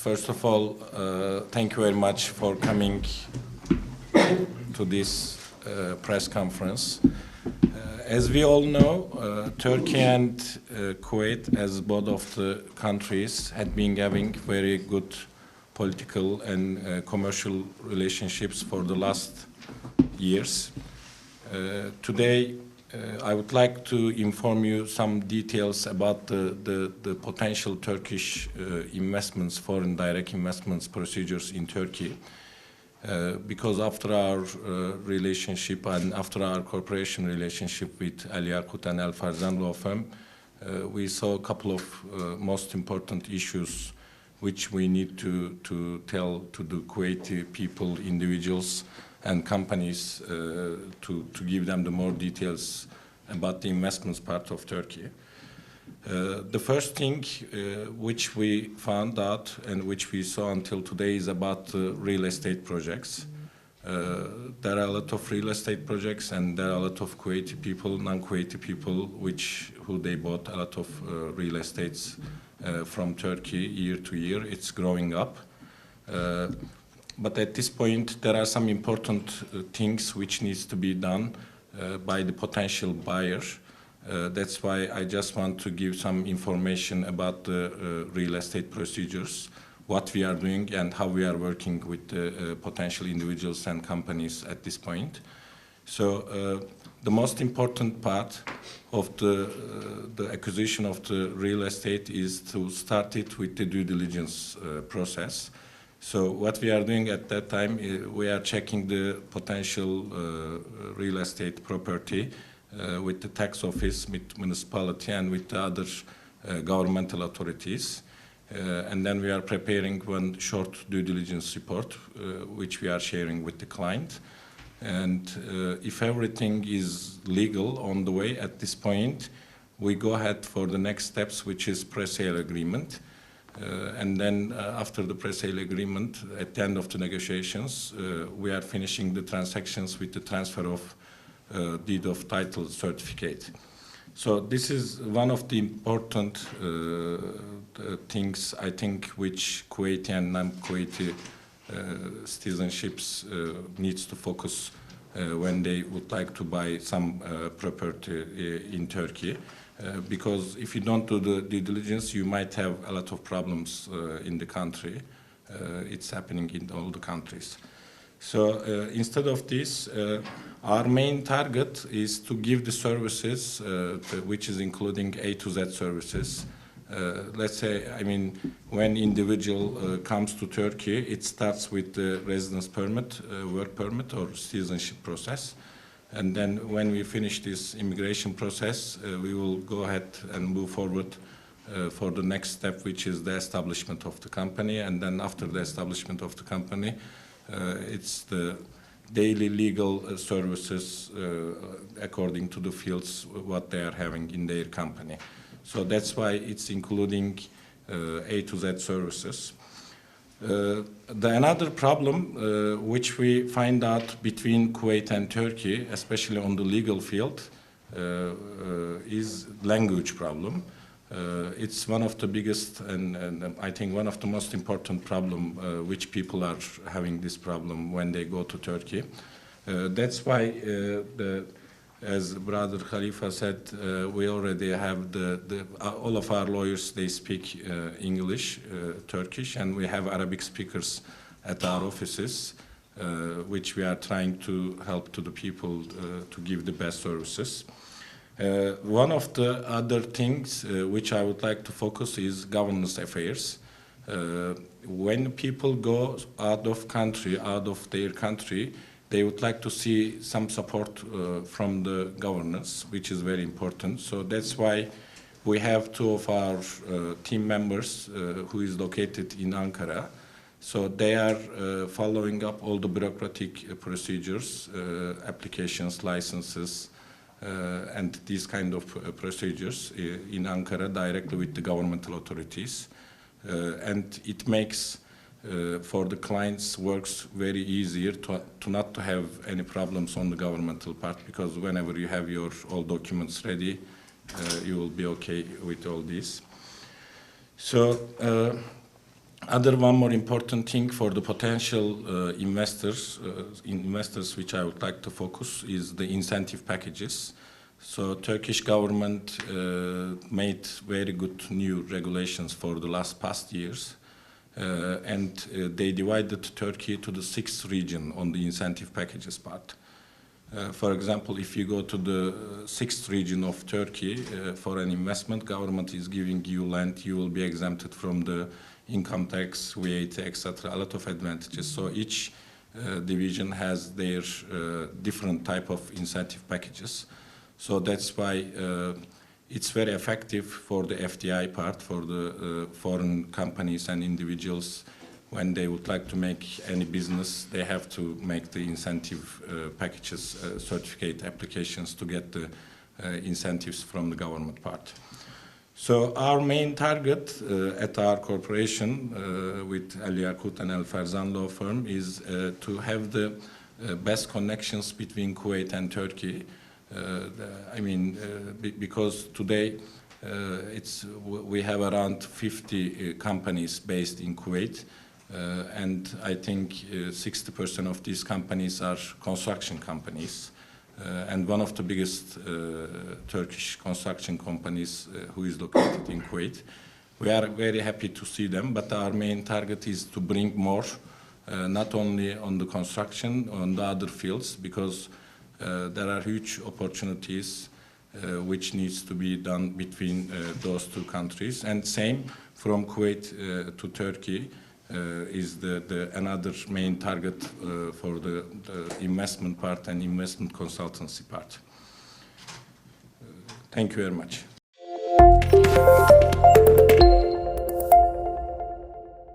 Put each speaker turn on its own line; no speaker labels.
First of all, thank you very much for coming to this press conference. As we all know, Turkey and Kuwait, as both of the countries, had been having very good political and commercial relationships for the last years. Today, I would like to inform you some details about the potential Turkish investments, foreign direct investments procedures in Turkey. Because after our relationship and after our cooperation relationship with الياقوت and الفوزان law firm, we saw a couple of most important issues which we need to tell to the Kuwaiti people, individuals, and companies to give them the more details about the investments part of Turkey. The first thing which we found out and which we saw until today is about real estate projects. There are a lot of real estate projects and there are a lot of Kuwaiti people, non-Kuwaiti people, who they bought a lot of real estates from Turkey year to year. It's growing up. But at this point, there are some important things which needs to be done by the potential buyer. That's why I just want to give some information about the real estate procedures, what we are doing and how we are working with potential individuals and companies at this point. So the most important part of the acquisition of the real estate is to start it with the due diligence process. So what we are doing at that time, we are checking the potential real estate property with the tax office, with municipality, and with the other governmental authorities. And then we are preparing one short due diligence report, which we are sharing with the client. And if everything is legal on the way at this point, we go ahead for the next steps, which is pre-sale agreement. And then after the pre-sale agreement, at the end of the negotiations, we are finishing the transactions with the transfer of deed of title certificate. So this is one of the important things, I think, which Kuwaiti and non-Kuwaiti citizenships needs to focus when they would like to buy some property in Turkey. Because if you don't do the due diligence, you might have a lot of problems in the country. It's happening in all the countries. So instead of this, our main target is to give the services, which is including A to Z services. Let's say, I mean, when individual comes to Turkey, it starts with the residence permit, work permit, or citizenship process. And then when we finish this immigration process, we will go ahead and move forward for the next step, which is the establishment of the company. And then after the establishment of the company, it's the daily legal services according to the fields what they are having in their company. So that's why it's including A to Z services. Another problem which we find out between Kuwait and Turkey, especially on the legal field, is language problem. It's one of the biggest and I think one of the most important problem which people are having this problem when they go to Turkey. That's why, as Brother Khalifa said, we already have all of our lawyers, they speak English, Turkish, and we have Arabic speakers at our offices, which we are trying to help to the people to give the best services. One of the other things which I would like to focus is governance affairs. When people go out of their country, they would like to see some support from the governance, which is very important. So that's why we have two of our team members who is located in Ankara. So they are following up all the bureaucratic procedures, applications, licenses, and these kind of procedures in Ankara directly with the governmental authorities. And it makes for the clients works very easier to not to have any problems on the governmental part, because whenever you have your all documents ready, you will be okay with all this. So One more important thing for the potential investors which I would like to focus is the incentive packages. So Turkish government made very good new regulations for the past years, and they divided Turkey to the 6th region on the incentive packages part. For example, if you go to the 6th region of Turkey for an investment, government is giving you land, you will be exempted from the income tax, VAT, etc. A lot of advantages. So each division has their different type of incentive packages. So that's why it's very effective for the FDI part, for the foreign companies and individuals. When they would like to make any business, they have to make the incentive packages, certificate applications to get the incentives from the government part. So our main target at our corporation with الياقوت and الفوزان law firm is to have the best connections between Kuwait and Turkey. Because today we have around 50 companies based in Kuwait, and I think 60% of these companies are construction companies. And one of the biggest Turkish construction companies who is located in Kuwait. We are very happy to see them, but our main target is to bring more, not only on the construction, on the other fields, because there are huge opportunities which needs to be done between those two countries. And same from Kuwait to Turkey is another main target for the investment part and investment consultancy part. Thank you very much.